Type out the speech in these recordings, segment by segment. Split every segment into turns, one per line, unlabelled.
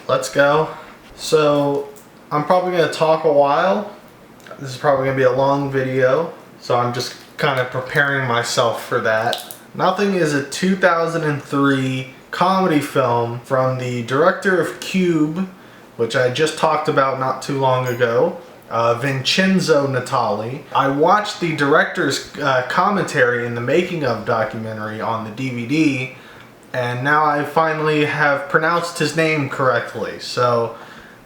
let's go. So I'm probably going to talk a while. This is probably going to be a long video, so I'm just kind of preparing myself for that. Nothing is a 2003 comedy film from the director of Cube, which I just talked about not too long ago, Vincenzo Natali. I watched the director's commentary in the making of documentary on the DVD, and now I finally have pronounced his name correctly, so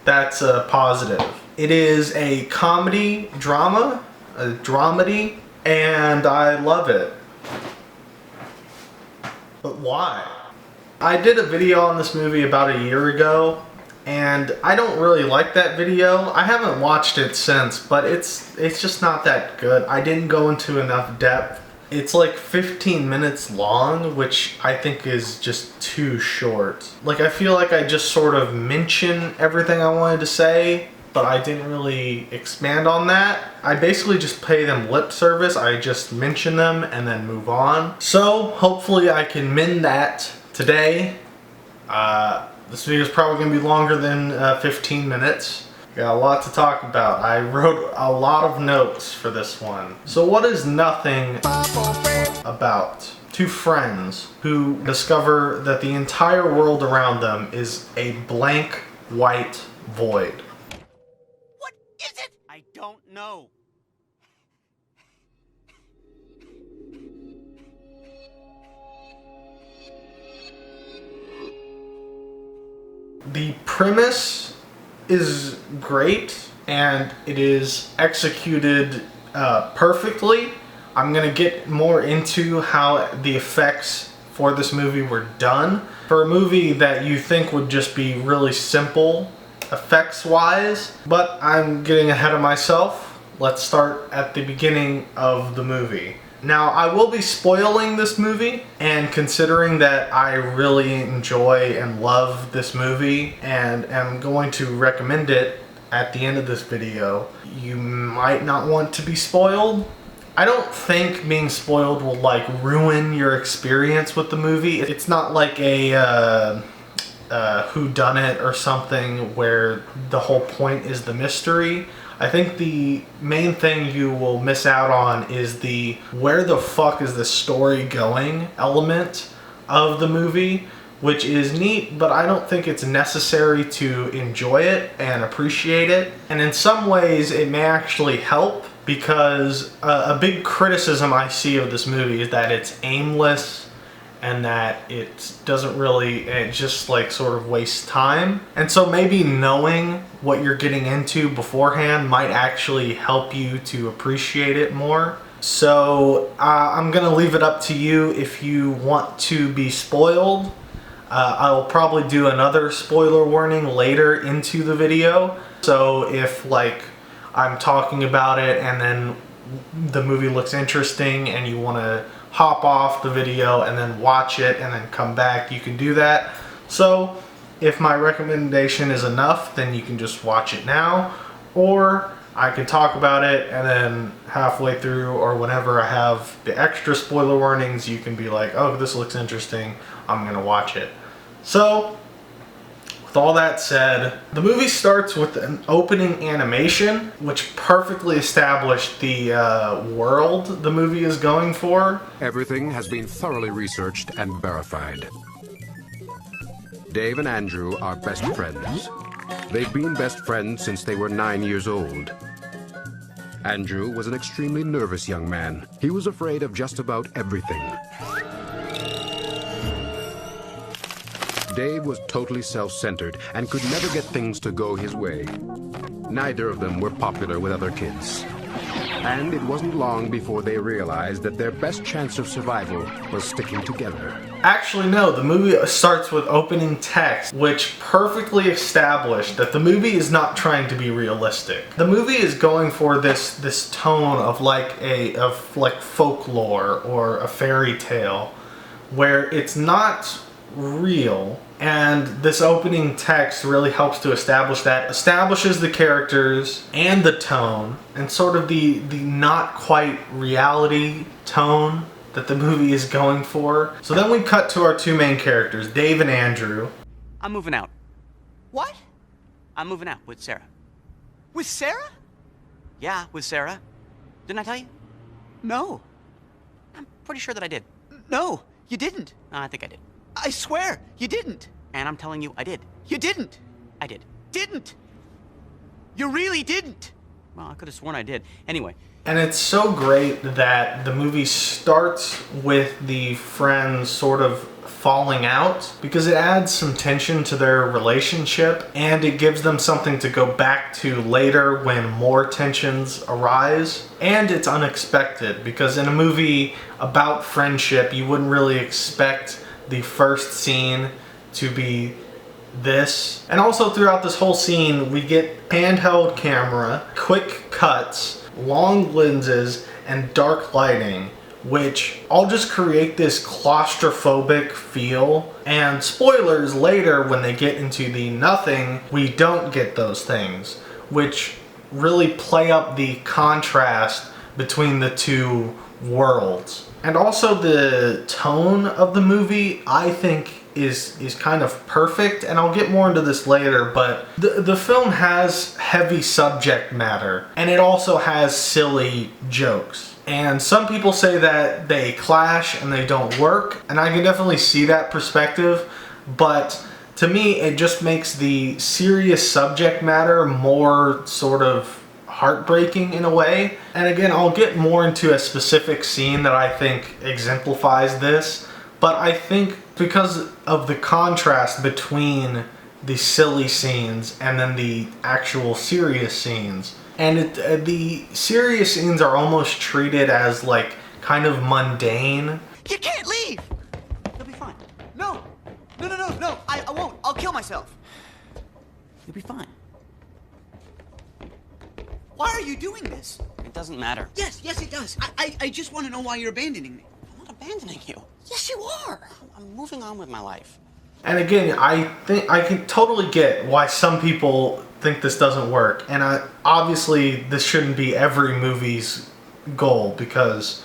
that's a positive. It is a comedy drama, a dramedy, and I love it. But why? I did a video on this movie about a year ago, and I don't really like that video. I haven't watched it since, but it's just not that good. I didn't go into enough depth. It's like 15 minutes long, which I think is just too short. Like, I feel like I just sort of mention everything I wanted to say, but I didn't really expand on that. I basically just pay them lip service. I just mention them and then move on. So hopefully I can mend that today. This video is probably going to be longer than 15 minutes. Got a lot to talk about. I wrote a lot of notes for this one. So what is Nothing about? Two friends who discover that the entire world around them is a blank white void.
What is it? I don't know.
The premise is great and it is executed perfectly. I'm gonna get more into how the effects for this movie were done. For a movie that you think would just be really simple effects wise, but I'm getting ahead of myself. Let's start at the beginning of the movie. Now, I will be spoiling this movie, and considering that I really enjoy and love this movie and am going to recommend it at the end of this video, you might not want to be spoiled. I don't think being spoiled will like ruin your experience with the movie. It's not like a whodunit or something where the whole point is the mystery. I think the main thing you will miss out on is the where the fuck is the story going element of the movie, which is neat, but I don't think it's necessary to enjoy it and appreciate it. And in some ways it may actually help, because a big criticism I see of this movie is that it's aimless and that it doesn't really, it just like sort of wastes time. And so maybe knowing what you're getting into beforehand might actually help you to appreciate it more. So I'm gonna leave it up to you if you want to be spoiled. I'll probably do another spoiler warning later into the video. So if like I'm talking about it and then the movie looks interesting and you wanna hop off the video and then watch it and then come back, you can do that. So if my recommendation is enough, then you can just watch it now, or I can talk about it and then halfway through or whenever I have the extra spoiler warnings, you can be like, oh, this looks interesting, I'm gonna watch it. So with all that said, the movie starts with an opening animation which perfectly established the world the movie is going for.
Everything has been thoroughly researched and verified. Dave and Andrew are best friends. They've been best friends since they were 9 years old. Andrew was an extremely nervous young man. He was afraid of just about everything. Dave was totally self-centered and could never get things to go his way. Neither of them were popular with other kids. And it wasn't long before they realized that their best chance of survival was sticking together.
Actually, no, the movie starts with opening text, which perfectly established that the movie is not trying to be realistic. The movie is going for this tone of like folklore or a fairy tale, where it's not real, and this opening text really helps to establish that, establishes the characters and the tone and sort of the not quite reality tone that the movie is going for. So then we cut to our two main characters, Dave and Andrew.
I'm moving out. What? I'm moving out with Sarah. With Sarah? Yeah, with Sarah. Didn't I tell you? No. I'm pretty sure that I did. No, you didn't. I think I did. I swear, you didn't. And I'm telling you, I did. You didn't. I did. Didn't. You really didn't. Well, I could have sworn I did. Anyway.
And it's so great that the movie starts with the friends sort of falling out, because it adds some tension to their relationship and it gives them something to go back to later when more tensions arise. And it's unexpected, because in a movie about friendship you wouldn't really expect the first scene to be this. And also throughout this whole scene we get handheld camera, quick cuts, long lenses, and dark lighting, which all just create this claustrophobic feel. And spoilers, later when they get into the nothing, we don't get those things, which really play up the contrast between the two worlds. And also the tone of the movie, I think, is kind of perfect, and I'll get more into this later, but the film has heavy subject matter, and it also has silly jokes. And some people say that they clash and they don't work, and I can definitely see that perspective, but to me it just makes the serious subject matter more sort of heartbreaking in a way. And again, I'll get more into a specific scene that I think exemplifies this, but I think because of the contrast between the silly scenes and then the actual serious scenes, and the serious scenes are almost treated as like kind of mundane.
You can't leave! You'll be fine. No! No, I won't. I'll kill myself. You'll be fine. Why are you doing this? It doesn't matter. Yes, it does. I just want to know why you're abandoning me. I'm not abandoning you. Yes, you are. I'm moving on with my life.
And again, I think I can totally get why some people think this doesn't work. And obviously this shouldn't be every movie's goal, because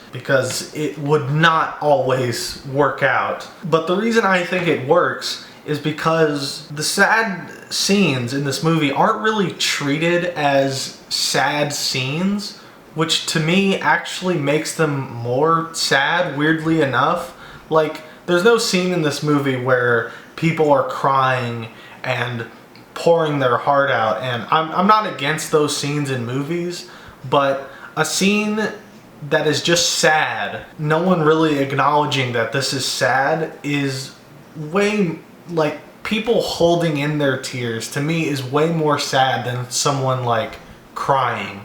it would not always work out. But the reason I think it works is because the sad scenes in this movie aren't really treated as sad scenes, which to me actually makes them more sad, weirdly enough. Like, there's no scene in this movie where people are crying and pouring their heart out, and I'm not against those scenes in movies, but a scene that is just sad, no one really acknowledging that this is sad, is way, like, people holding in their tears to me is way more sad than someone like crying,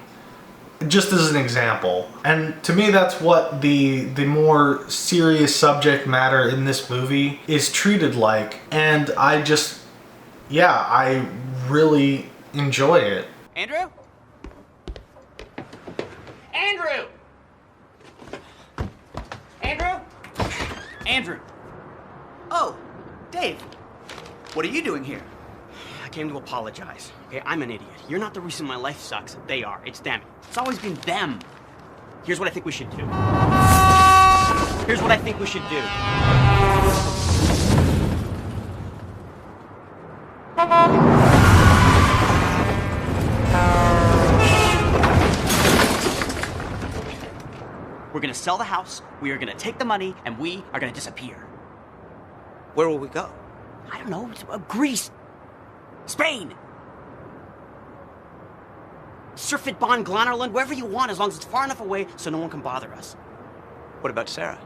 just as an example. And to me that's what the more serious subject matter in this movie is treated like, and I really enjoy it.
Andrew? Andrew! Andrew? Andrew! Oh, Dave. What are you doing here? I came to apologize. Okay, I'm an idiot. You're not the reason my life sucks. They are. It's them. It's always been them. Here's what I think we should do. Here's what I think we should do. We're gonna sell the house, we are gonna take the money, and we are gonna disappear. Where will we go? I don't know. Greece. Spain. Surfeit Bonn, Glannerland, wherever you want, as long as it's far enough away so no one can bother us. What about Sarah?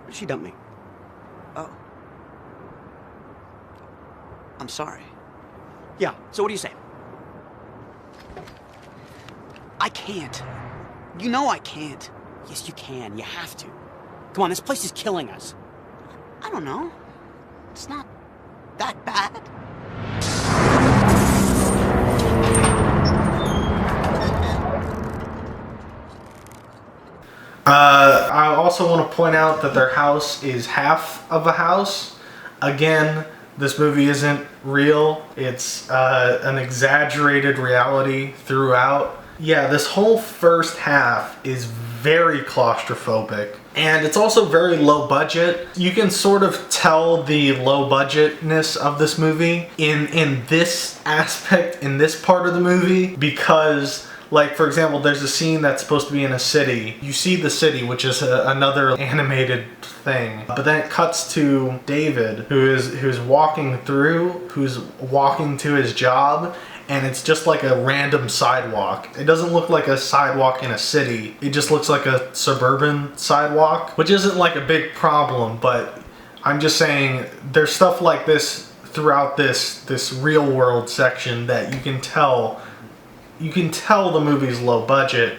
She dumped me. Oh. I'm sorry. Yeah, so what do you say? I can't. You know I can't. Yes, you can. You have to. Come on, this place is killing us. I don't know. It's not that bad.
I also want to point out that their house is half of a house. Again, this movie isn't real. It's an exaggerated reality throughout. Yeah, this whole first half is very claustrophobic, And it's also very low budget. You can sort of tell the low budgetness of this movie in this aspect, in this part of the movie, because, like, for example, there's a scene that's supposed to be in a city. You see the city, which is another animated thing, but then it cuts to David, who's walking to his job, and it's just like a random sidewalk. It doesn't look like a sidewalk in a city. It just looks like a suburban sidewalk, which isn't like a big problem, but I'm just saying there's stuff like this throughout this real world section that you can tell the movie's low budget,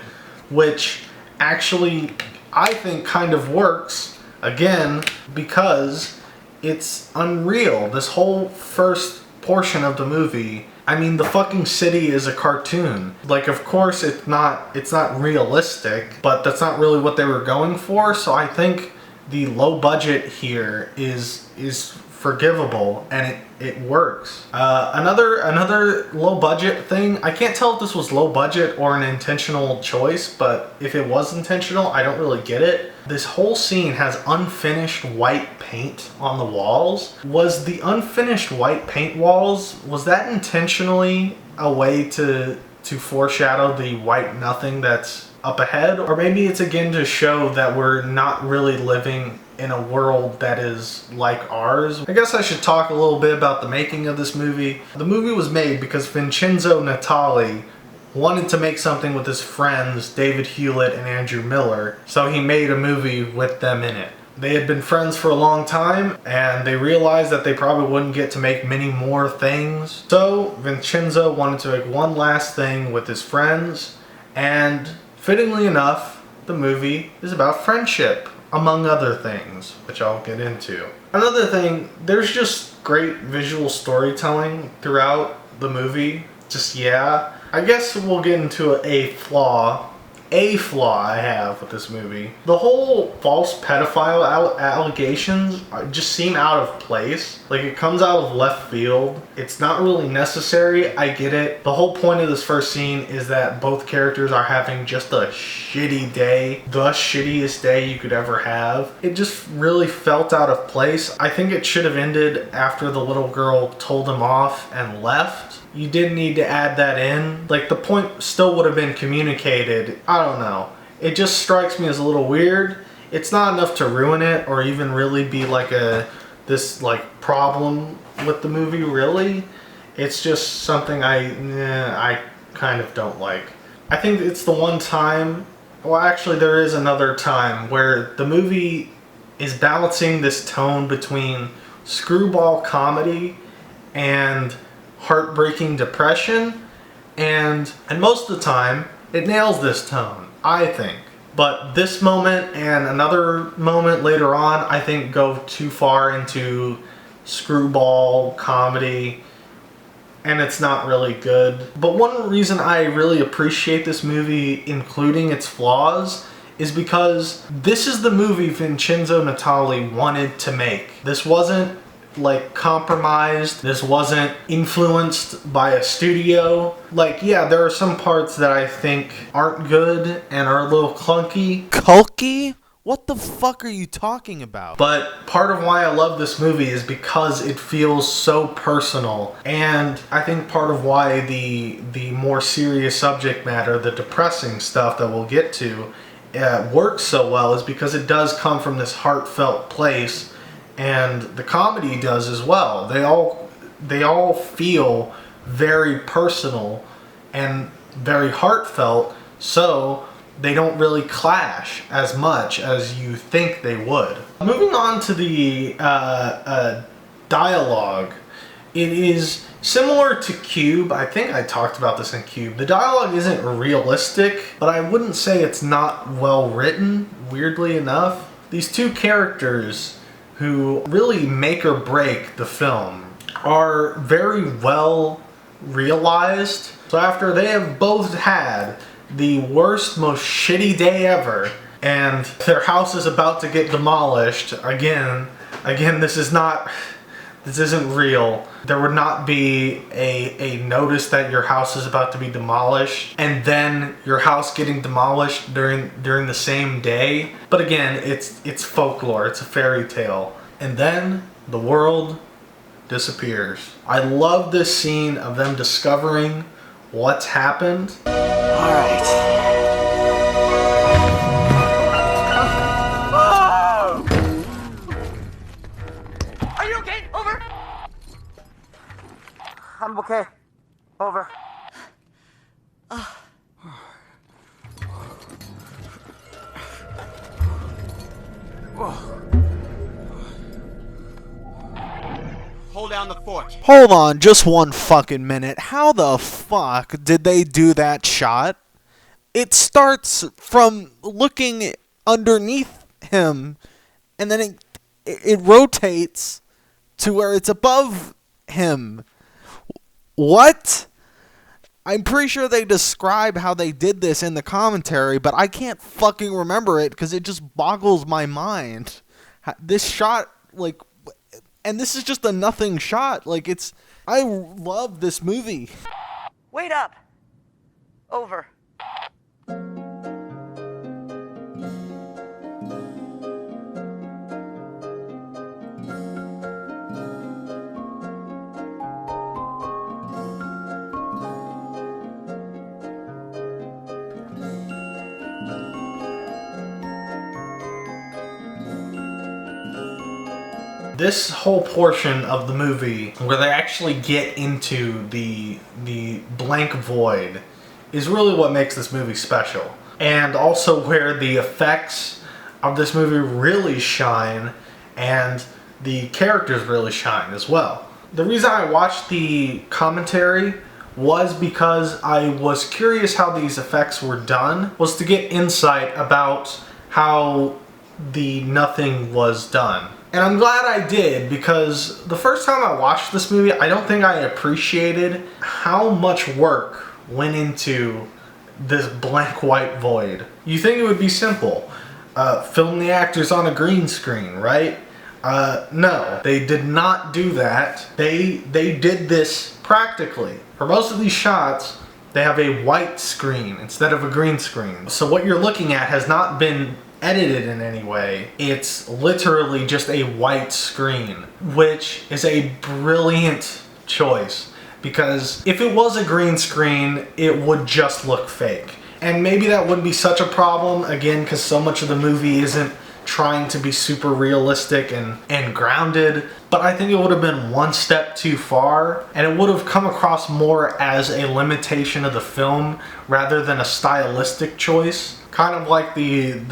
which actually I think kind of works, again, because it's unreal. This whole first portion of the movie, I mean, the fucking city is a cartoon. Like, of course it's not realistic, but that's not really what they were going for, so I think the low budget here is forgivable, and it works. Another low budget thing, I can't tell if this was low budget or an intentional choice, but if it was intentional, I don't really get it. This whole scene has unfinished white paint on the walls. Was the unfinished white paint walls, was that intentionally a way to foreshadow the white nothing that's up ahead? Or maybe it's again to show that we're not really living in a world that is like ours. I guess I should talk a little bit about the making of this movie. The movie was made because Vincenzo Natali wanted to make something with his friends David Hewlett and Andrew Miller, so he made a movie with them in it. They had been friends for a long time, and they realized that they probably wouldn't get to make many more things. So Vincenzo wanted to make one last thing with his friends, and fittingly enough, the movie is about friendship, among other things, which I'll get into. Another thing, there's just great visual storytelling throughout the movie. I guess we'll get into a flaw I have with this movie. The whole false pedophile allegations just seem out of place. Like, it comes out of left field. It's not really necessary. I get it. The whole point of this first scene is that both characters are having just a shitty day. The shittiest day you could ever have. It just really felt out of place. I think it should have ended after the little girl told him off and left. You didn't need to add that in. Like, the point still would have been communicated. I don't know. It just strikes me as a little weird. It's not enough to ruin it or even really be like this problem with the movie, really. It's just something I kind of don't like. I think it's the one time, well, actually there is another time where the movie is balancing this tone between screwball comedy and heartbreaking depression, and most of the time it nails this tone, I think. But this moment and another moment later on, I think, go too far into screwball comedy, and it's not really good. But one reason I really appreciate this movie, including its flaws, is because this is the movie Vincenzo Natali wanted to make. This wasn't like compromised. This wasn't influenced by a studio. Like, yeah, there are some parts that I think aren't good and are a little clunky.
Culky? What the fuck are you talking about?
But part of why I love this movie is because it feels so personal. And I think part of why the more serious subject matter, the depressing stuff that we'll get to, works so well is because it does come from this heartfelt place. And the comedy does as well. They all feel very personal and very heartfelt, so they don't really clash as much as you think they would. Moving on to the dialogue, it is similar to Cube. I think I talked about this in Cube. The dialogue isn't realistic, but I wouldn't say it's not well written, weirdly enough. These two characters who really make or break the film are very well realized. So after they have both had the worst, most shitty day ever, and their house is about to get demolished, again, this is not this isn't real. There would not be a notice that your house is about to be demolished, and then your house getting demolished during the same day. But again, it's folklore, it's a fairy tale. And then the world disappears. I love this scene of them discovering what's happened.
All right. I'm okay. Over. Hold down the fort.
Hold on, just one fucking minute. How the fuck did they do that shot? It starts from looking underneath him, and then it rotates to where it's above him. What? I'm pretty sure they describe how they did this in the commentary, but I can't fucking remember it because it just boggles my mind. This shot, like, and this is just a nothing shot. Like, I love this movie.
Wait up. Over.
This whole portion of the movie where they actually get into the blank void is really what makes this movie special. And also where the effects of this movie really shine and the characters really shine as well. The reason I watched the commentary was because I was curious how these effects were done, was to get insight about how the nothing was done. And I'm glad I did, because the first time I watched this movie, I don't think I appreciated how much work went into this blank white void. You think it would be simple. Film the actors on a green screen, right? No, they did not do that. They did this practically. For most of these shots, they have a white screen instead of a green screen. So what you're looking at has not been edited in any way. It's literally just a white screen, which is a brilliant choice, because if it was a green screen, it would just look fake. And maybe that wouldn't be such a problem, again, because so much of the movie isn't trying to be super realistic and grounded, but I think it would have been one step too far, and it would have come across more as a limitation of the film rather than a stylistic choice. Kind of like the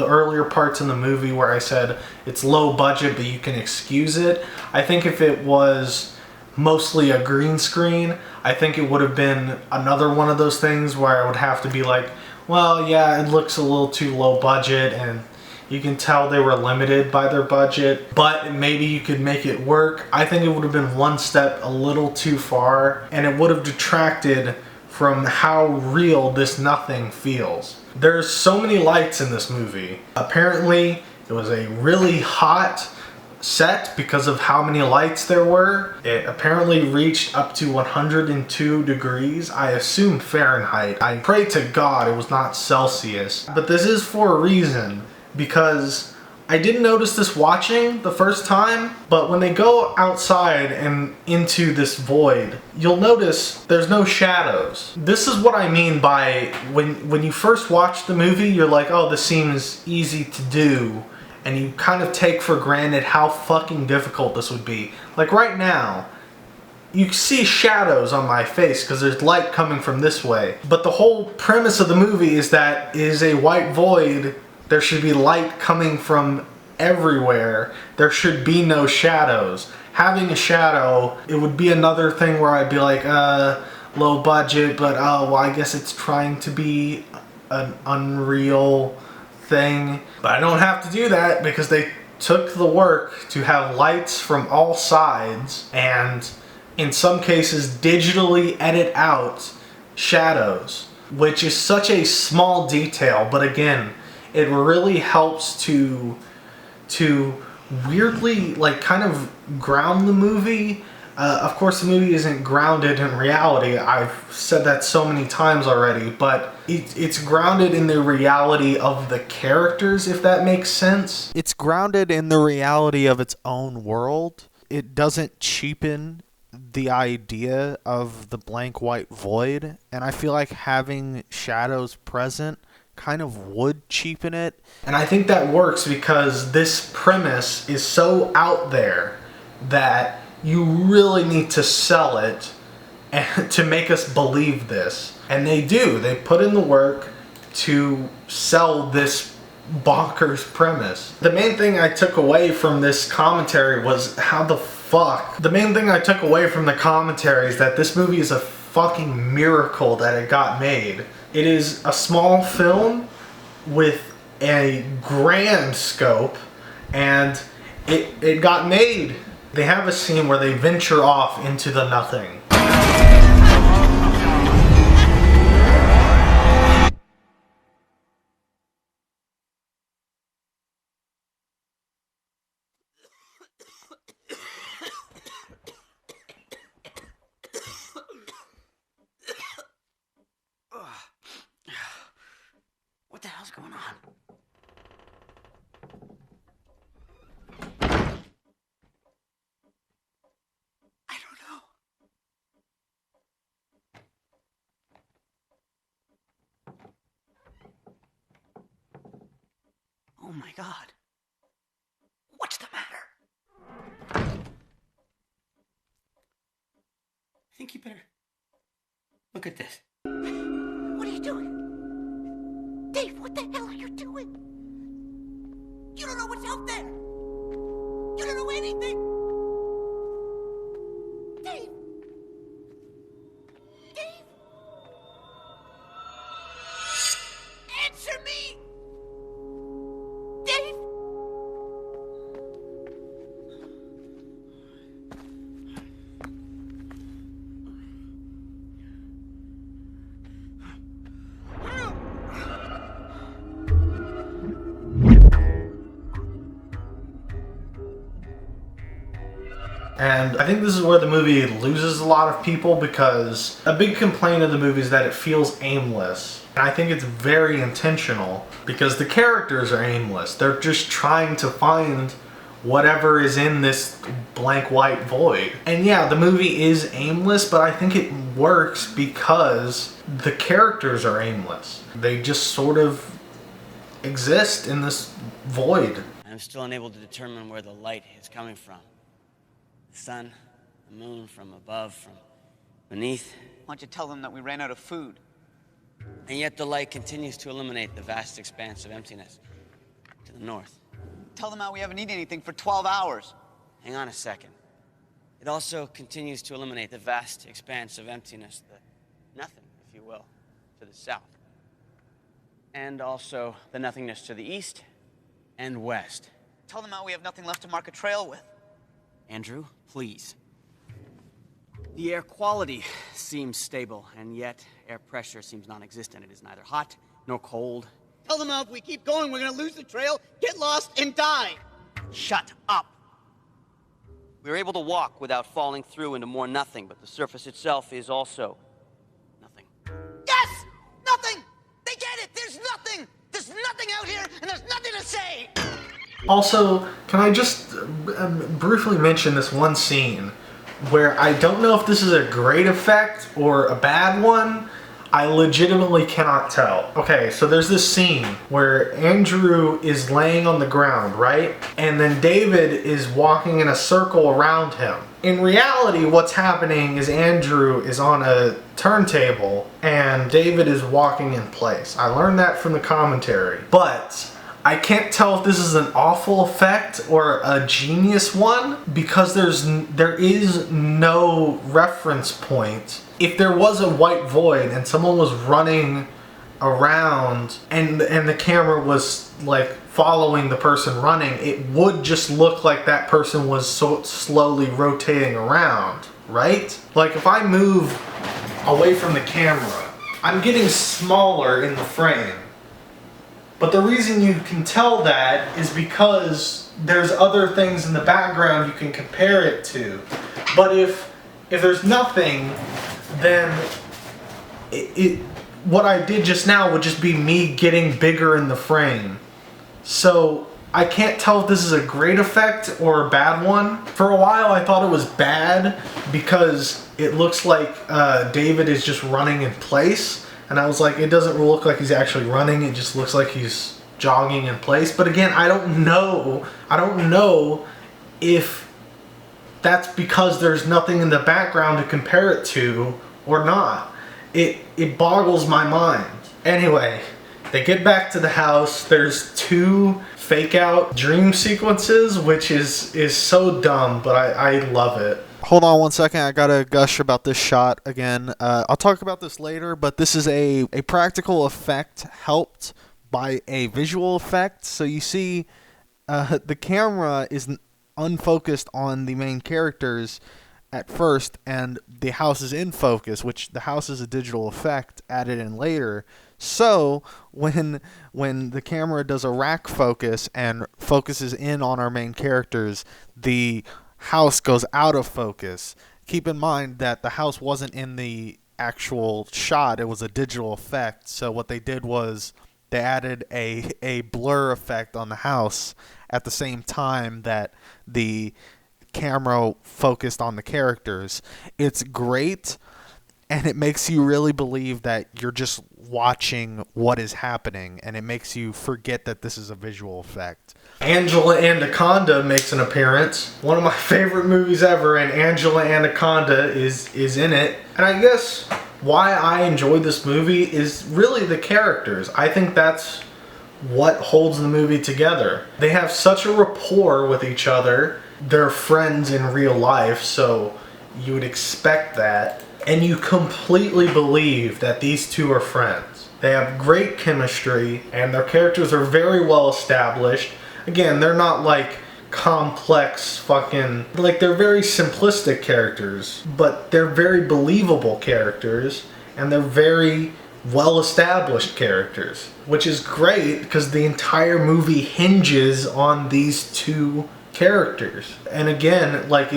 earlier parts in the movie where I said it's low budget but you can excuse it. I think if it was mostly a green screen, I think it would have been another one of those things where I would have to be like, well, yeah, it looks a little too low budget and you can tell they were limited by their budget, but maybe you could make it work. I think it would have been one step a little too far, and it would have detracted from how real this nothing feels. There's so many lights in this movie. Apparently, it was a really hot set because of how many lights there were. It apparently reached up to 102 degrees. I assume Fahrenheit. I pray to God it was not Celsius. But this is for a reason, because I didn't notice this watching the first time, but when they go outside and into this void, you'll notice there's no shadows. This is what I mean by when you first watch the movie, you're like, oh, this seems easy to do, and you kind of take for granted how fucking difficult this would be. Like right now, you see shadows on my face because there's light coming from this way, but the whole premise of the movie is that it is a white void. There should be light coming from everywhere. There should be no shadows. Having a shadow, it would be another thing where I'd be like, low budget, but oh, well, I guess it's trying to be an unreal thing. But I don't have to do that because they took the work to have lights from all sides and in some cases digitally edit out shadows, which is such a small detail, but again, it really helps to weirdly, like, kind of ground the movie. Of course, the movie isn't grounded in reality. I've said that so many times already, but it's grounded in the reality of the characters, if that makes sense.
It's grounded in the reality of its own world. It doesn't cheapen the idea of the blank white void, and I feel like having shadows present kind of would cheapen it.
And I think that works because this premise is so out there that you really need to sell it and to make us believe this. And they do. They put in the work to sell this bonkers premise. The main thing I took away from this commentary was the main thing I took away from the commentary is that this movie is a fucking miracle that it got made. It is a small film with a grand scope, and it got made. They have a scene where they venture off into the nothing.
What the hell's going on? I don't know. Oh my God. What's the matter? I think you better look at this. What are you doing? Dave, what the hell are you doing? You don't know what's out there. You don't know anything. Dave. Dave. Answer me. Dave.
And I think this is where the movie loses a lot of people, because a big complaint of the movie is that it feels aimless. And I think it's very intentional because the characters are aimless. They're just trying to find whatever is in this blank white void. And yeah, the movie is aimless, but I think it works because the characters are aimless. They just sort of exist in this void.
I'm still unable to determine where the light is coming from. The sun, the moon, from above, from beneath.
Why don't you tell them that we ran out of food?
And yet the light continues to illuminate the vast expanse of emptiness to the north.
Tell them how we haven't eaten anything for 12 hours.
Hang on a second. It also continues to illuminate the vast expanse of emptiness, the nothing, if you will, to the south. And also the nothingness to the east and west.
Tell them how we have nothing left to mark a trail with.
Andrew, please. The air quality seems stable, and yet air pressure seems non-existent. It is neither hot nor cold.
Tell them how if we keep going, we're gonna lose the trail, get lost, and die.
Shut up! We were able to walk without falling through into more nothing, but the surface itself is also nothing.
Yes! Nothing! They get it! There's nothing! There's nothing out here, and there's nothing to say!
Also, can I just briefly mention this one scene where I don't know if this is a great effect or a bad one. I legitimately cannot tell. Okay, so there's this scene where Andrew is laying on the ground, right? And then David is walking in a circle around him. In reality, what's happening is Andrew is on a turntable and David is walking in place. I learned that from the commentary. But I can't tell if this is an awful effect or a genius one because there is no reference point. If there was a white void and someone was running around and the camera was like following the person running, it would just look like that person was so slowly rotating around, right? Like if I move away from the camera, I'm getting smaller in the frame. But the reason you can tell that is because there's other things in the background you can compare it to. But if there's nothing, then what I did just now would just be me getting bigger in the frame. So I can't tell if this is a great effect or a bad one. For a while I thought it was bad because it looks like David is just running in place. And I was like, it doesn't look like he's actually running, it just looks like he's jogging in place. But again, I don't know if that's because there's nothing in the background to compare it to or not. It boggles my mind. Anyway, they get back to the house. There's 2 fake out dream sequences, which is so dumb, but I love it.
Hold on one second, I gotta gush about this shot again. I'll talk about this later, but this is a practical effect helped by a visual effect. So you see the camera is unfocused on the main characters at first, and the house is in focus, which the house is a digital effect added in later. So when the camera does a rack focus and focuses in on our main characters, the house goes out of focus. Keep in mind that the house wasn't in the actual shot, it was a digital effect. So what they did was they added a blur effect on the house at the same time that the camera focused on the characters. It's great, and it makes you really believe that you're just watching what is happening, and it makes you forget that this is a visual effect.
Angela Anaconda makes an appearance. One of my favorite movies ever, and Angela Anaconda is in it. And I guess why I enjoyed this movie is really the characters. I think that's what holds the movie together. They have such a rapport with each other. They're friends in real life, so you would expect that. And you completely believe that these 2 are friends. They have great chemistry, and their characters are very well established. Again, they're not like complex fucking, like they're very simplistic characters, but they're very believable characters, and they're very well established characters, which is great because the entire movie hinges on these 2 characters. And again, like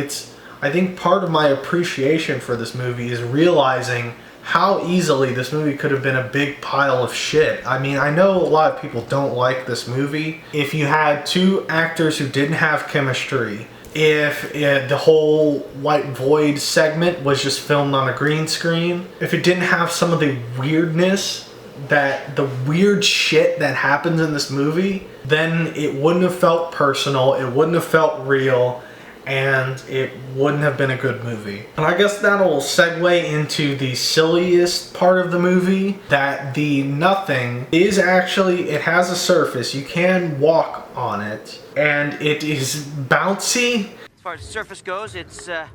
I think part of my appreciation for this movie is realizing how easily this movie could have been a big pile of shit. I mean, I know a lot of people don't like this movie. If you had 2 actors who didn't have chemistry, if the whole White Void segment was just filmed on a green screen, if it didn't have some of the weirdness, the weird shit that happens in this movie, then it wouldn't have felt personal, it wouldn't have felt real, and it wouldn't have been a good movie. And I guess that'll segue into the silliest part of the movie, that the nothing is actually, it has a surface, you can walk on it, and it is bouncy.
As far as the surface goes, it's kind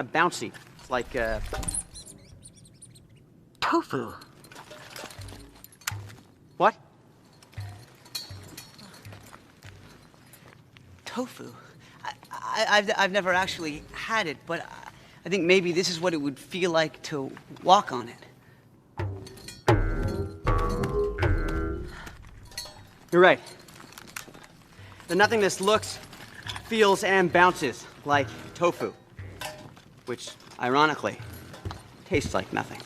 of bouncy. It's like tofu. What? Tofu. I've never actually had it, but I think maybe this is what it would feel like to walk on it. You're right. The nothingness looks, feels, and bounces like tofu, which, ironically, tastes like nothing.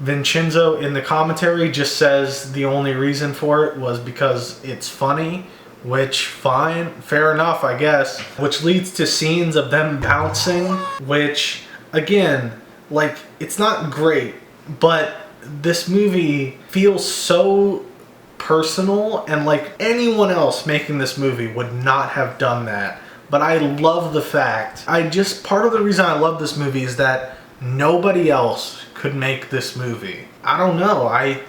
Vincenzo in the commentary just says the only reason for it was because it's funny, which, fine, fair enough, I guess. Which leads to scenes of them bouncing, which, again, like, it's not great, but this movie feels so personal, and like anyone else making this movie would not have done that. But I love the fact, part of the reason I love this movie is that nobody else could make this movie. I don't know, I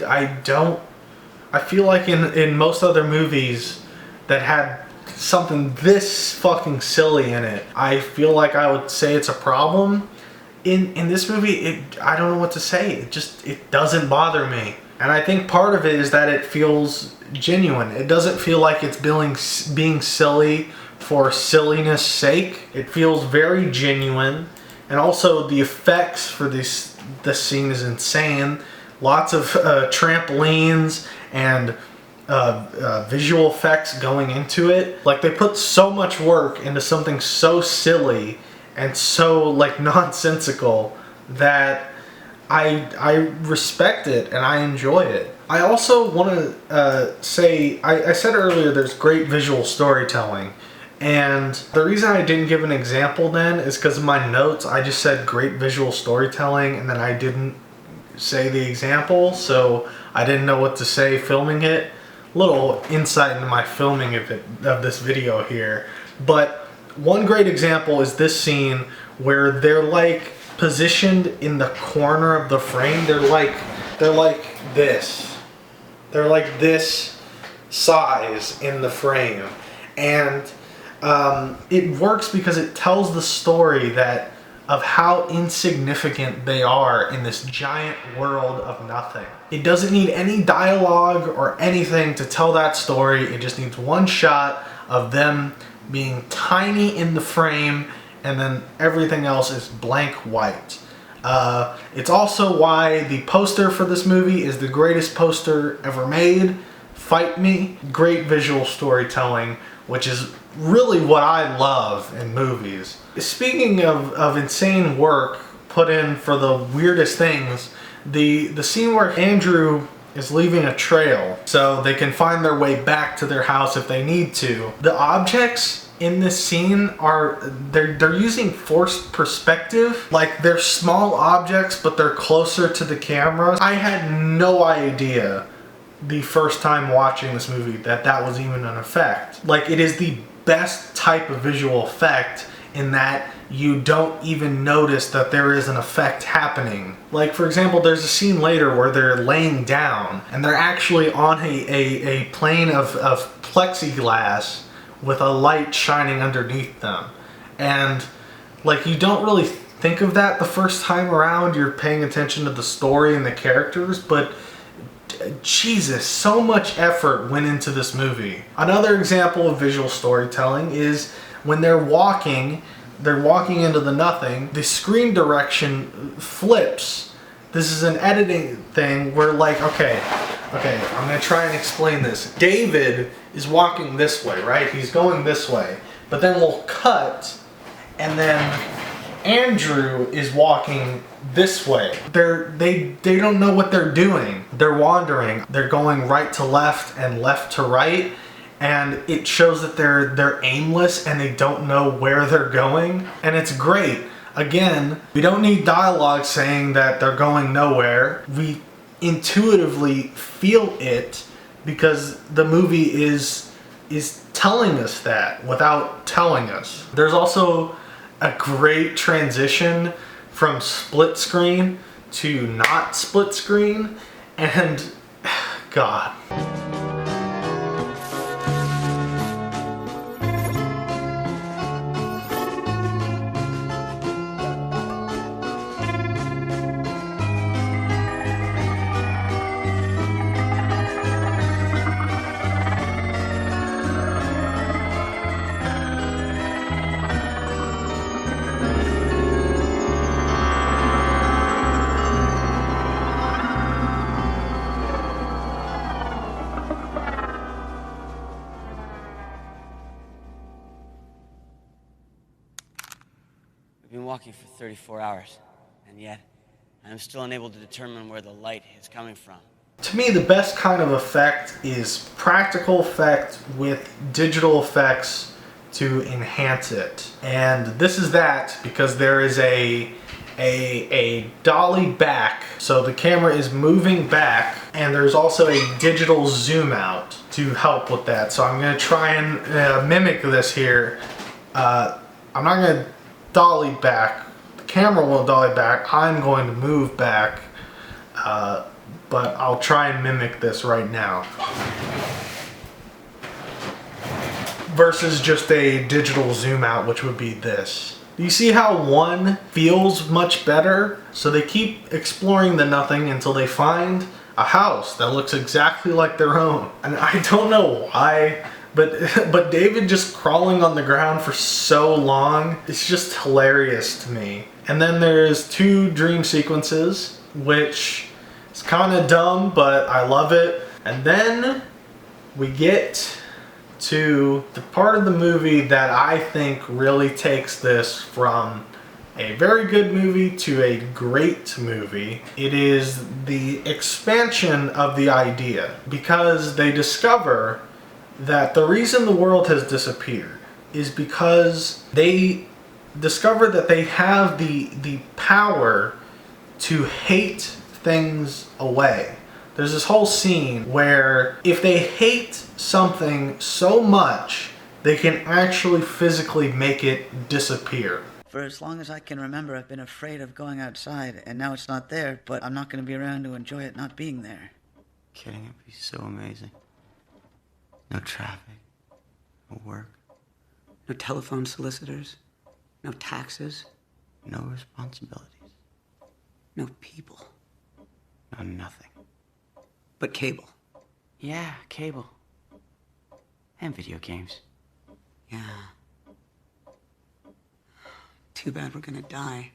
feel like in most other movies that had something this fucking silly in it, I feel like I would say it's a problem. In this movie, I don't know what to say. It doesn't bother me. And I think part of it is that it feels genuine. It doesn't feel like it's being silly for silliness sake. It feels very genuine, And also the effects for this scene is insane. Lots of trampolines and visual effects going into it. Like, they put so much work into something so silly and so like nonsensical that I respect it and I enjoy it. I also want to say, I said earlier there's great visual storytelling, and the reason I didn't give an example then is because in my notes I just said great visual storytelling and then I didn't say the example, so I didn't know what to say filming it. Little insight into my filming of this video here. But one great example is this scene where they're like positioned in the corner of the frame. They're like this. They're like this size in the frame. And it works because it tells the story of how insignificant they are in this giant world of nothing. It doesn't need any dialogue or anything to tell that story. It just needs one shot of them being tiny in the frame, and then everything else is blank white. It's also why the poster for this movie is the greatest poster ever made. Fight me. Great visual storytelling, which is really what I love in movies. Speaking of insane work put in for the weirdest things, the scene where Andrew is leaving a trail so they can find their way back to their house if they need to. The objects in this scene they're using forced perspective. Like, they're small objects but they're closer to the camera. I had no idea the first time watching this movie that was even an effect. Like, it is the best type of visual effect in that you don't even notice that there is an effect happening. Like, for example, there's a scene later where they're laying down and they're actually on a plane of plexiglass with a light shining underneath them. And like, you don't really think of that the first time around. You're paying attention to the story and the characters, but Jesus, so much effort went into this movie. Another example of visual storytelling is when they're walking into the nothing, the screen direction flips. This is an editing thing where, like, okay, I'm gonna try and explain this. David is walking this way, right? He's going this way, but then we'll cut, and then Andrew is walking this way. They don't know what they're doing. They're wandering. They're going right to left and left to right, and it shows that they're aimless and they don't know where they're going, and it's great. Again, we don't need dialogue saying that they're going nowhere. We intuitively feel it because the movie is telling us that without telling us. There's also a great transition from split screen to not split screen, and God.
We've been walking for 34 hours, and yet I'm still unable to determine where the light is coming from.
To me, the best kind of effect is practical effect with digital effects to enhance it. And this is that because there is a dolly back, so the camera is moving back, and there's also a digital zoom out to help with that. So I'm going to try and mimic this here. I'm not going to dolly back. The camera won't dolly back. I'm going to move back, but I'll try and mimic this right now. Versus just a digital zoom out, which would be this. You see how one feels much better? So they keep exploring the nothing until they find a house that looks exactly like their own. And I don't know why but David just crawling on the ground for so long, it's just hilarious to me. And then there's 2 dream sequences, which is kind of dumb, but I love it. And then we get to the part of the movie that I think really takes this from a very good movie to a great movie. It is the expansion of the idea, because they discover that the reason the world has disappeared is because they discover that they have the power to hate things away. There's this whole scene where if they hate something so much, they can actually physically make it disappear.
For as long as I can remember, I've been afraid of going outside, and now it's not there, but I'm not going to be around to enjoy it not being there.
Kidding, it'd be so amazing. No traffic, no work, no telephone solicitors, no taxes, no responsibilities, no people, no nothing. But cable. Yeah, cable. And video games. Yeah. Too bad we're gonna die.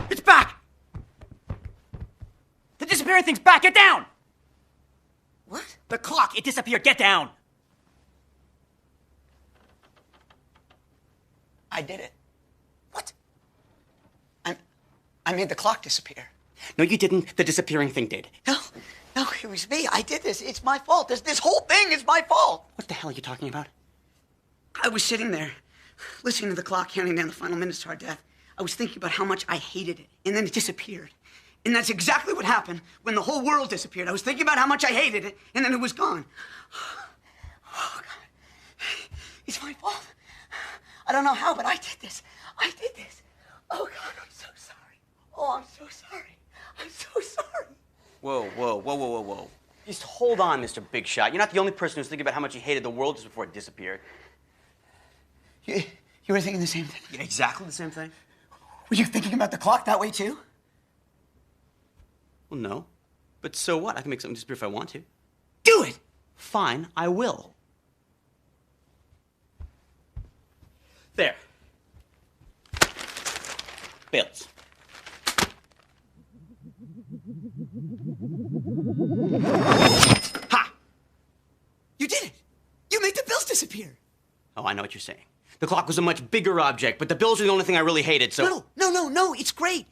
It's back! The disappearing thing's back! Get down!
What?
The clock! It disappeared! Get down!
I did it. What? I made the clock disappear.
No, you didn't. The disappearing thing did.
No, it was me. I did this. It's my fault. This whole thing is my fault.
What the hell are you talking about?
I was sitting there, listening to the clock counting down the final minutes to our death. I was thinking about how much I hated it, and then it disappeared. And that's exactly what happened when the whole world disappeared. I was thinking about how much I hated it, and then it was gone. Oh, God. It's my fault. I don't know how, but I did this. Oh, God, I'm so sorry. Oh, I'm so sorry. I'm so sorry.
Whoa. Just hold on, Mr. Big Shot. You're not the only person who's thinking about how much you hated the world just before it disappeared.
You were thinking the same thing?
Yeah, exactly the same thing.
Were you thinking about the clock that way, too?
Well, no. But so what? I can make something disappear if I want to.
Do it!
Fine, I will. There. Bills. Ha!
You did it! You made the bills disappear!
Oh, I know what you're saying. The clock was a much bigger object, but the bills are the only thing I really hated, so...
No, it's great.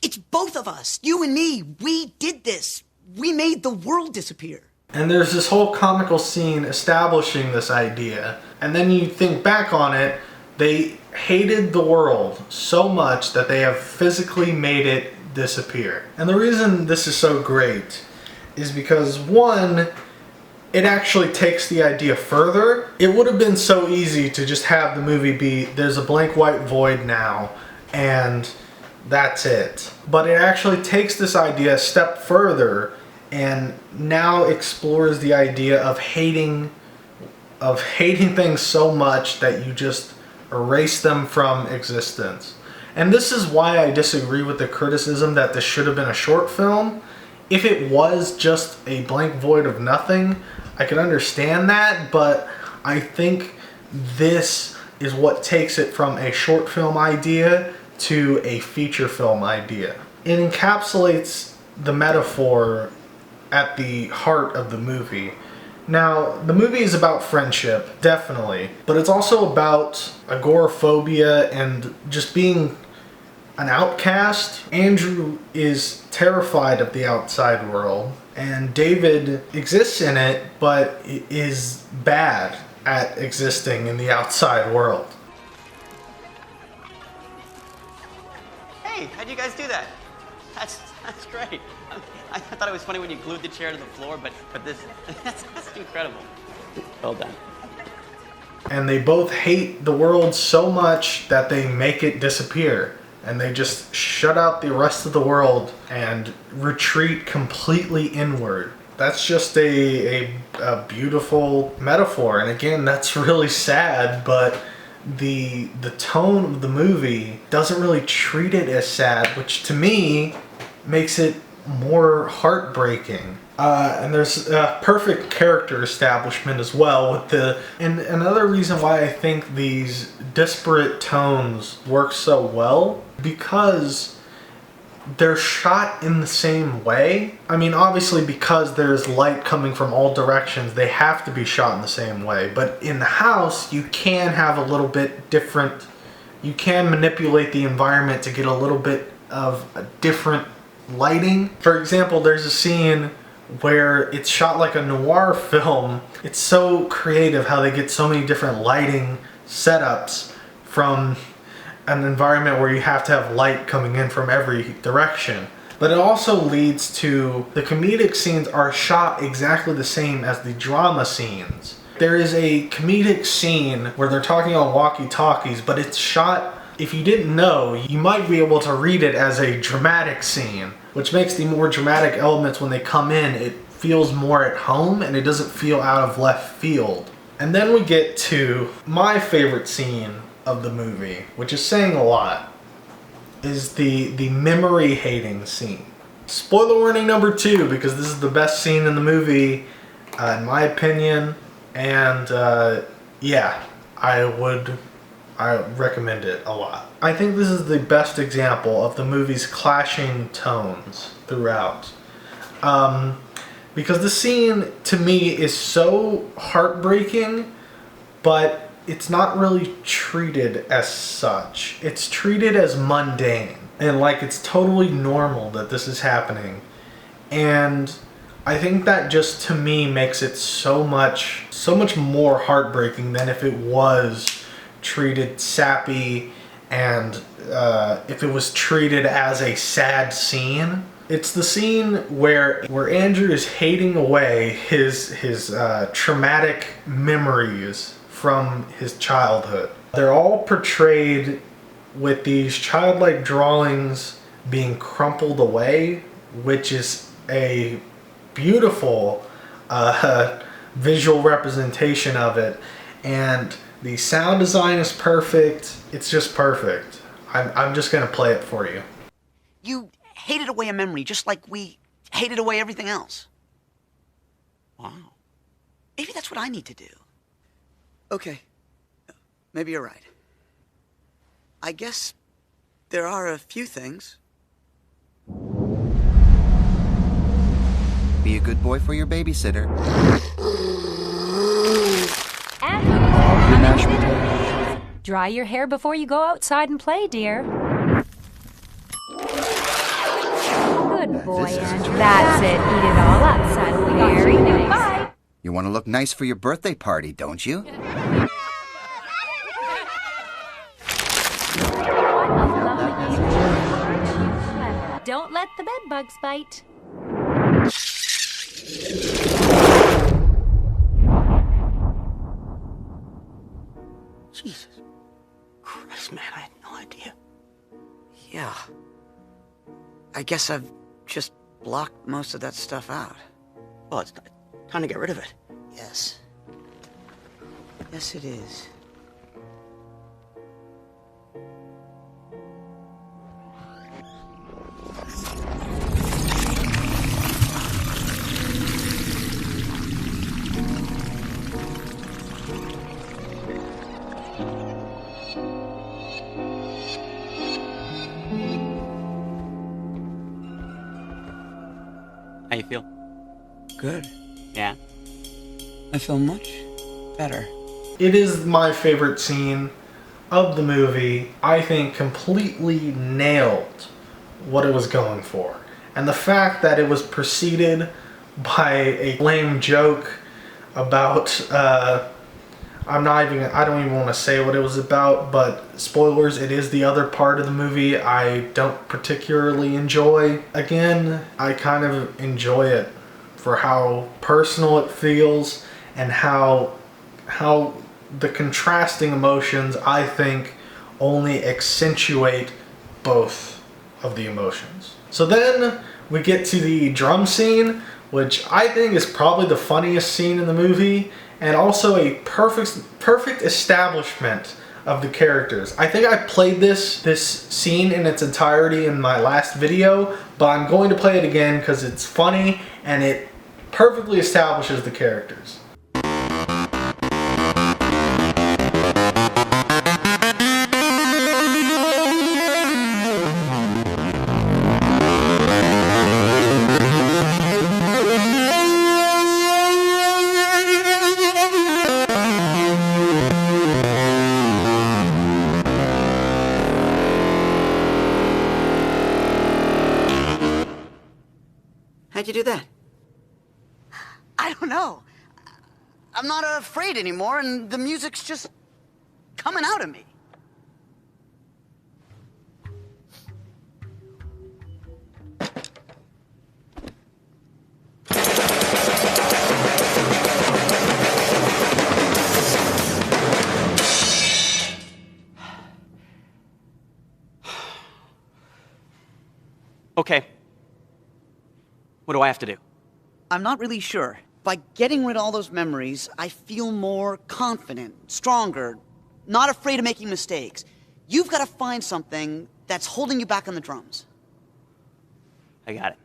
It's both of us, you and me. We did this. We made the world disappear.
And there's this whole comical scene establishing this idea. And then you think back on it, they hated the world so much that they have physically made it disappear. And the reason this is so great is because, one, it actually takes the idea further. It would have been so easy to just have the movie be, there's a blank white void now, and that's it. But it actually takes this idea a step further and now explores the idea of hating things so much that you just erase them from existence. And this is why I disagree with the criticism that this should have been a short film. If it was just a blank void of nothing, I could understand that, but I think this is what takes it from a short film idea to a feature film idea. It encapsulates the metaphor at the heart of the movie. Now, the movie is about friendship, definitely, but it's also about agoraphobia and just being an outcast. Andrew is terrified of the outside world, and David exists in it, but is bad at existing in the outside world.
Hey, how'd you guys do that? That's great. I thought it was funny when you glued the chair to the floor, but this, that's incredible. Well done.
And they both hate the world so much that they make it disappear. And they just shut out the rest of the world and retreat completely inward. That's just a beautiful metaphor. And again, that's really sad, but the tone of the movie doesn't really treat it as sad, which to me makes it more heartbreaking. And there's a perfect character establishment as well with and another reason why I think these disparate tones work so well, because they're shot in the same way. I mean, obviously because there's light coming from all directions, they have to be shot in the same way. But in the house, you can have a little bit different, you can manipulate the environment to get a little bit of a different lighting. For example, there's a scene where it's shot like a noir film. It's so creative how they get so many different lighting setups from an environment where you have to have light coming in from every direction. But it also leads to the comedic scenes are shot exactly the same as the drama scenes. There is a comedic scene where they're talking on walkie-talkies, but it's shot, if you didn't know, you might be able to read it as a dramatic scene, which makes the more dramatic elements when they come in, it feels more at home and it doesn't feel out of left field. And then we get to my favorite scene of the movie, which is saying a lot, is the memory hating scene. Spoiler warning number 2, because this is the best scene in the movie, in my opinion, and yeah, I recommend it a lot. I think this is the best example of the movie's clashing tones throughout. Because the scene, to me, is so heartbreaking, but it's not really treated as such. It's treated as mundane and like it's totally normal that this is happening. And I think that just to me makes it so much more heartbreaking than if it was treated sappy and if it was treated as a sad scene. It's the scene where Andrew is hating away his traumatic memories from his childhood. They're all portrayed with these childlike drawings being crumpled away, which is a beautiful visual representation of it. And the sound design is perfect. It's just perfect. I'm just gonna play it for you.
You hated away a memory just like we hated away everything else. Wow. Maybe that's what I need to do.
Okay, maybe you're right. I guess there are a few things.
Be a good boy for your babysitter.
And dry your hair before you go outside and play, dear. Good boy, Andrew. That's it. Eat it all up, son. Very nice. Bye.
You want to look nice for your birthday party, don't you?
Don't let the bed bugs bite.
Jesus Christ, man, I had no idea.
Yeah. I guess I've just blocked most of that stuff out.
Well, it's time to get rid of it.
Yes. Yes, it is.
How you feel?
Good.
Yeah?
I feel much better.
It is my favorite scene of the movie. I think completely nailed what it was going for. And the fact that it was preceded by a lame joke about, I don't even want to say what it was about, but spoilers, it is the other part of the movie I don't particularly enjoy. Again, I kind of enjoy it for how personal it feels and how the contrasting emotions, I think, only accentuate both of the emotions. So then we get to the drum scene, which I think is probably the funniest scene in the movie, and also a perfect establishment of the characters. I think I played this scene in its entirety in my last video, but I'm going to play it again because it's funny and it perfectly establishes the characters.
How'd you do that? I don't know. I'm not afraid anymore, and the music's just coming out of me.
Okay. What do I have to do?
I'm not really sure. By getting rid of all those memories, I feel more confident, stronger, not afraid of making mistakes. You've got to find something that's holding you back on the drums.
I got it.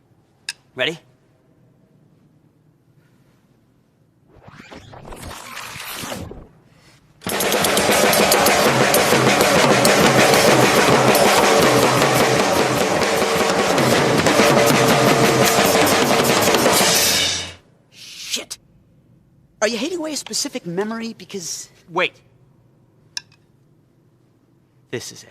Ready?
Shit! Are you hating away a specific memory because...
Wait. This is it.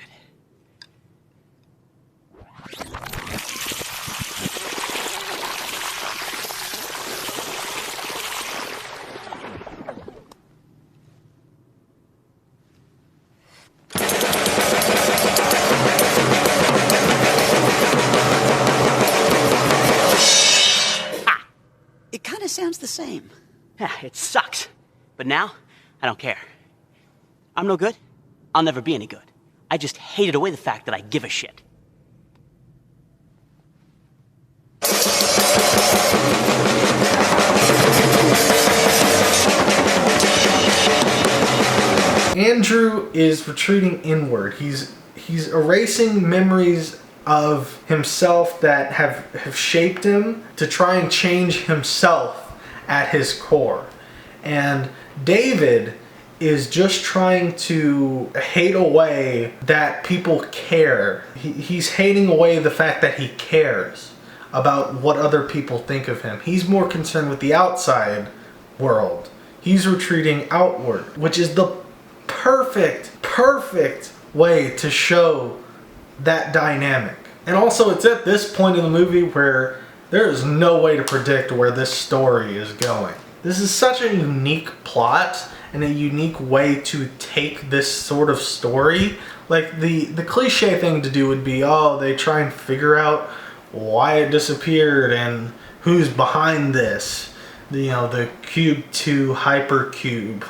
It kind of sounds the same.
Yeah, it sucks. But now, I don't care. I'm no good. I'll never be any good. I just hated away the fact that I give a shit.
Andrew is retreating inward. He's erasing memories of himself that have shaped him to try and change himself at his core. And David is just trying to hate away that people care. He's hating away the fact that he cares about what other people think of him. He's more concerned with the outside world. He's retreating outward, which is the perfect way to show that dynamic. And also, it's at this point in the movie where there is no way to predict where this story is going. This is such a unique plot and a unique way to take this sort of story. Like, the cliche thing to do would be, oh, they try and figure out why it disappeared and who's behind this. You know, the cube to hypercube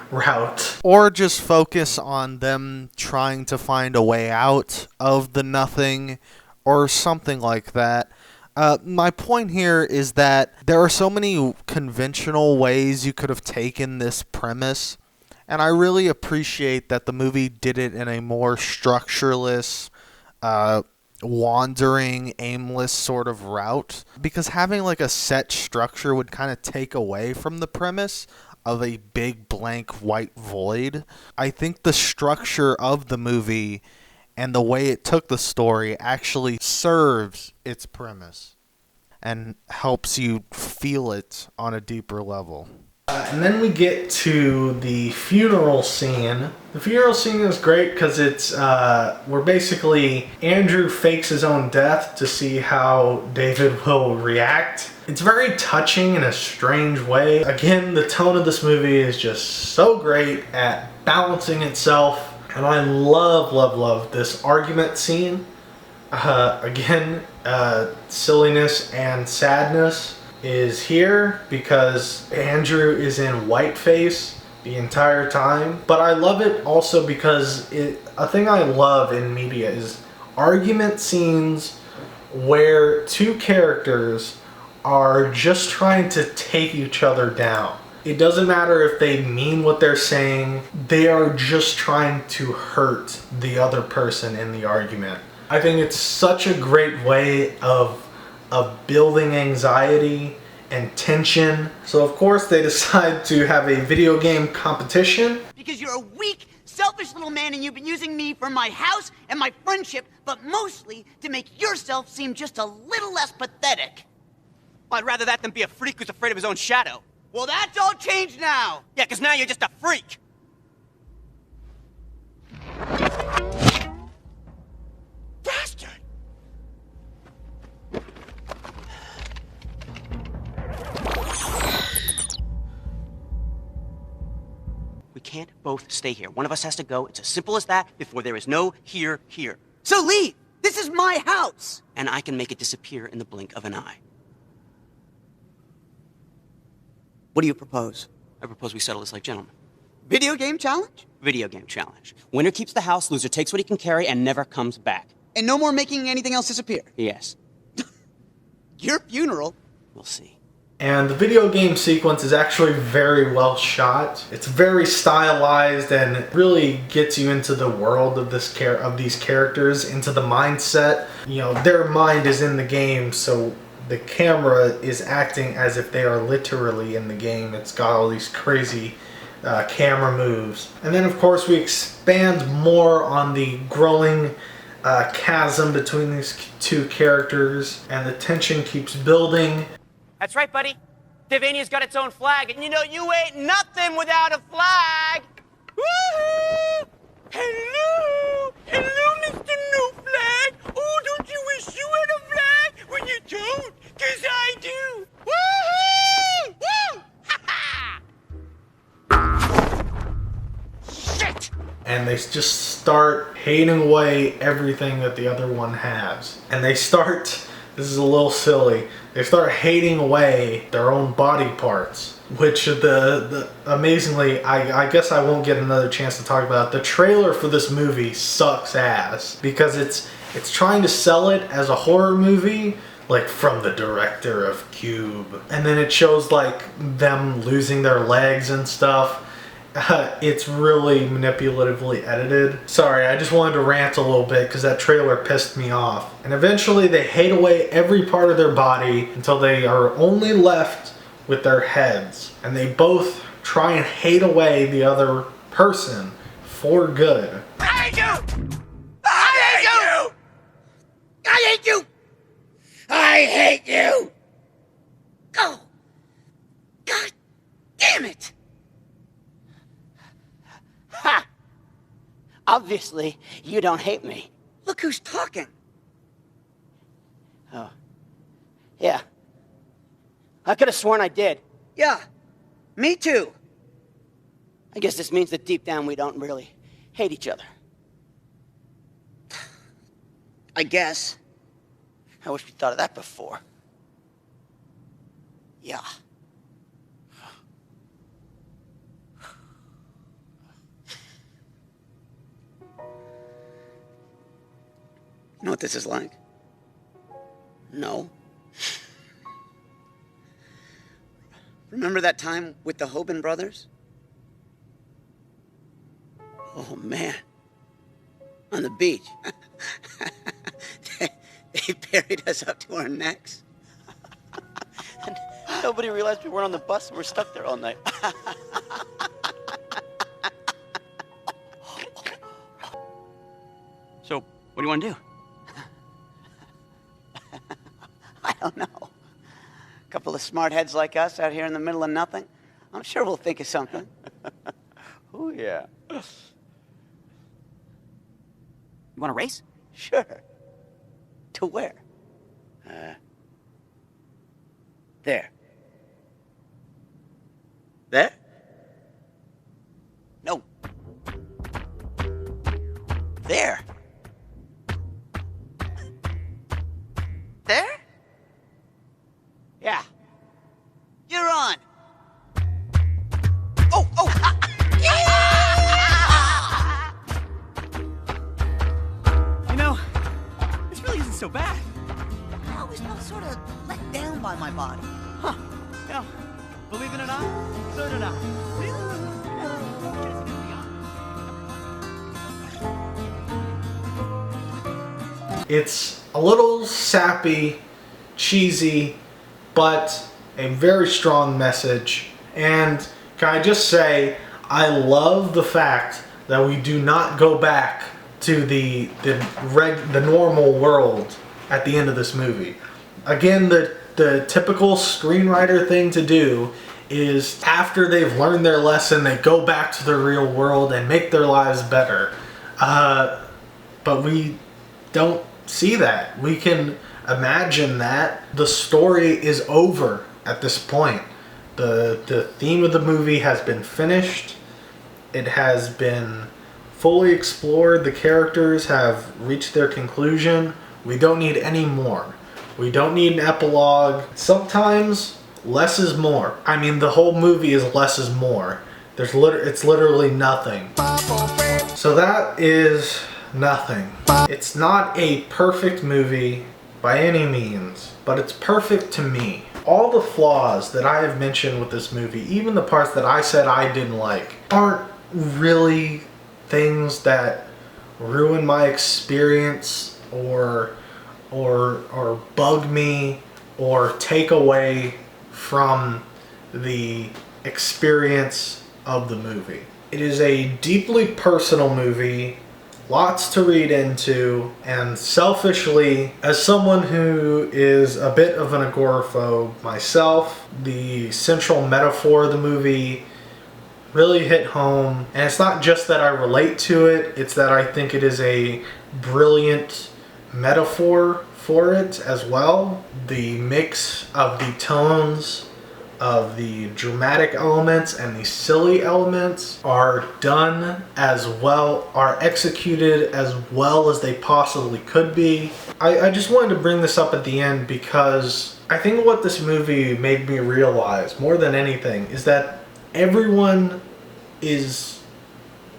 route.
Or just focus on them trying to find a way out of the nothing or something like that. My point here is that there are so many conventional ways you could have taken this premise, and I really appreciate that the movie did it in a more structureless, wandering, aimless sort of route, because having like a set structure would kind of take away from the premise of a big blank white void. I think the structure of the movie and the way it took the story actually serves its premise and helps you feel it on a deeper level.
And then we get to the funeral scene. The funeral scene is great because it's where basically Andrew fakes his own death to see how David will react. It's very touching in a strange way. Again, the tone of this movie is just so great at balancing itself. And I love this argument scene. Again, silliness and sadness is here because Andrew is in whiteface the entire time. But I love it also because a thing I love in media is argument scenes where two characters are just trying to take each other down. It doesn't matter if they mean what they're saying. They are just trying to hurt the other person in the argument. I think it's such a great way of building anxiety and tension. So of course they decide to have a video game competition.
Because you're a weak, selfish little man and you've been using me for my house and my friendship, but mostly to make yourself seem just a little less pathetic.
Well, I'd rather that than be a freak who's afraid of his own shadow.
Well, that's all changed now.
Yeah, because now you're just a freak. Bastard! We can't both stay here. One of us has to go. It's as simple as that before there is no here.
So leave. This is my house.
And I can make it disappear in the blink of an eye.
What do you propose?
I propose we settle this like gentlemen.
Video game challenge?
Video game challenge. Winner keeps the house, loser takes what he can carry and never comes back.
And no more making anything else disappear?
Yes.
Your funeral?
We'll see.
And the video game sequence is actually very well shot. It's very stylized and really gets you into the world of these characters, into the mindset. You know, their mind is in the game, so the camera is acting as if they are literally in the game. It's got all these crazy camera moves. And then of course we expand more on the growing chasm between these two characters, and the tension keeps building.
That's right, buddy. Divania's got its own flag, and you know you ain't nothing without a flag. Woohoo! Hello! Hello, Mr. No Flag! Oh, don't you wish you had a flag? Well, you don't, 'cause I do. Woohoo! Woo! Ha ha! Shit!
And they just start hating away everything that the other one has. And they start, this is a little silly, they start hating away their own body parts. Which amazingly, I guess I won't get another chance to talk about it. The trailer for this movie sucks ass. Because it's trying to sell it as a horror movie, like from the director of Cube. And then it shows like them losing their legs and stuff. It's really manipulatively edited. Sorry, I just wanted to rant a little bit because that trailer pissed me off. And eventually they hate away every part of their body until they are only left with their heads. And they both try and hate away the other person for good.
I hate you! I hate you! I hate you! I hate you! Go! God damn it!
Ha! Obviously, you don't hate me.
Look who's talking.
Oh. Yeah. I could have sworn I did.
Yeah, me too.
I guess this means that deep down we don't really hate each other.
I guess.
I wish we thought of that before.
Yeah. You know what this is like?
No.
Remember that time with the Hoban brothers?
Oh, man. On the beach.
They buried us up to our necks.
And nobody realized we weren't on the bus and we're stuck there all night. So, what do you want to do?
I don't know. A couple of smart heads like us out here in the middle of nothing. I'm sure we'll think of something.
Oh, yeah. You want to race?
Sure. To where?
There.
There?
No. There.
There?
Yeah.
You're on.
Oh! You know, this really isn't so bad.
I always felt sort of let down by my body.
Huh. Yeah. Believe it or not, so did I.
It's a little sappy, cheesy, but a very strong message. And can I just say, I love the fact that we do not go back to the normal world at the end of this movie. Again, the typical screenwriter thing to do is after they've learned their lesson, they go back to the real world and make their lives better. But we don't see that. We can imagine that the story is over at this point. The theme of the movie has been finished. It has been fully explored. The characters have reached their conclusion. We don't need any more. We don't need an epilogue. Sometimes less is more. I mean, the whole movie is less is more. It's literally nothing. So that is nothing. It's not a perfect movie by any means, but it's perfect to me. All the flaws that I have mentioned with this movie, even the parts that I said I didn't like, aren't really things that ruin my experience or bug me or take away from the experience of the movie. It is a deeply personal movie, lots to read into, and selfishly, as someone who is a bit of an agoraphobe myself, the central metaphor of the movie really hit home. And it's not just that I relate to it, it's that I think it is a brilliant metaphor for it as well. The mix of the tones of the dramatic elements and the silly elements are done as well, are executed as well as they possibly could be. I just wanted to bring this up at the end because I think what this movie made me realize more than anything is that everyone is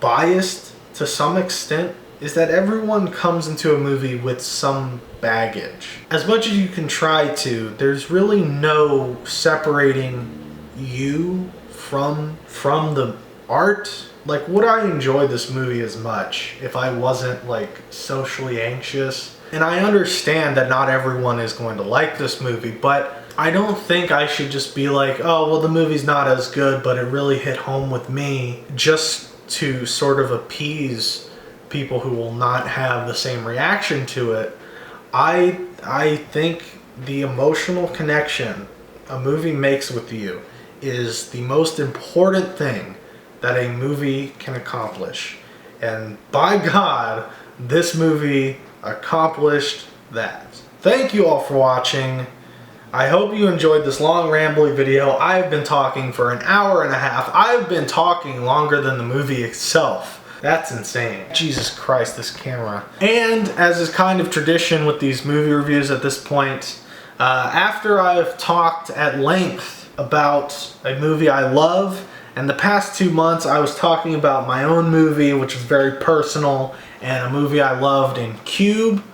biased to some extent, is that everyone comes into a movie with some baggage. As much as you can try to, there's really no separating you from the art. Like, would I enjoy this movie as much if I wasn't like socially anxious? And I understand that not everyone is going to like this movie, but I don't think I should just be like, oh, well, the movie's not as good, but it really hit home with me, just to sort of appease people who will not have the same reaction to it. I think the emotional connection a movie makes with you is the most important thing that a movie can accomplish. And by God, this movie accomplished that. Thank you all for watching. I hope you enjoyed this long rambly video. I've been talking for an hour and a half. I've been talking longer than the movie itself. That's insane. Jesus Christ, this camera. And as is kind of tradition with these movie reviews at this point, after I've talked at length about a movie I love, and the past 2 months I was talking about my own movie, which was very personal, and a movie I loved in Cube.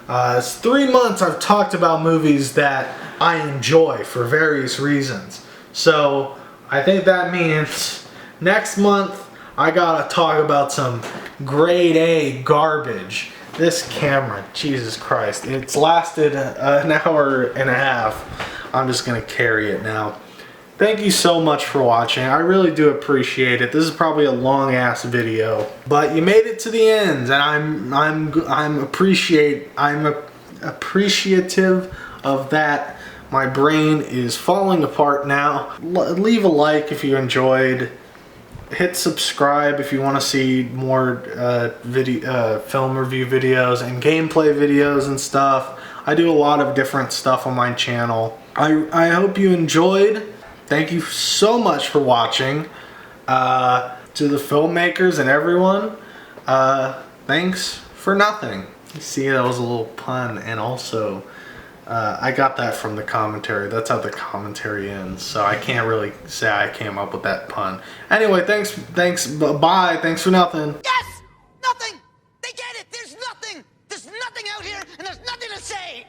It's 3 months I've talked about movies that I enjoy for various reasons. So I think that means next month I gotta talk about some grade A garbage. This camera, Jesus Christ, it's lasted an hour and a half. I'm just gonna carry it now. Thank you so much for watching. I really do appreciate it. This is probably a long ass video, but you made it to the end, and I'm appreciative of that. My brain is falling apart now. Leave a like if you enjoyed. Hit subscribe if you want to see more film review videos and gameplay videos and stuff. I do a lot of different stuff on my channel. I hope you enjoyed. Thank you so much for watching. To the filmmakers and everyone, thanks for nothing. You see, that was a little pun, and also I got that from the commentary. That's how the commentary ends, so I can't really say I came up with that pun. Anyway, thanks, bye, thanks for nothing.
Yes! Nothing! They get it! There's nothing! There's nothing out here, and there's nothing to say!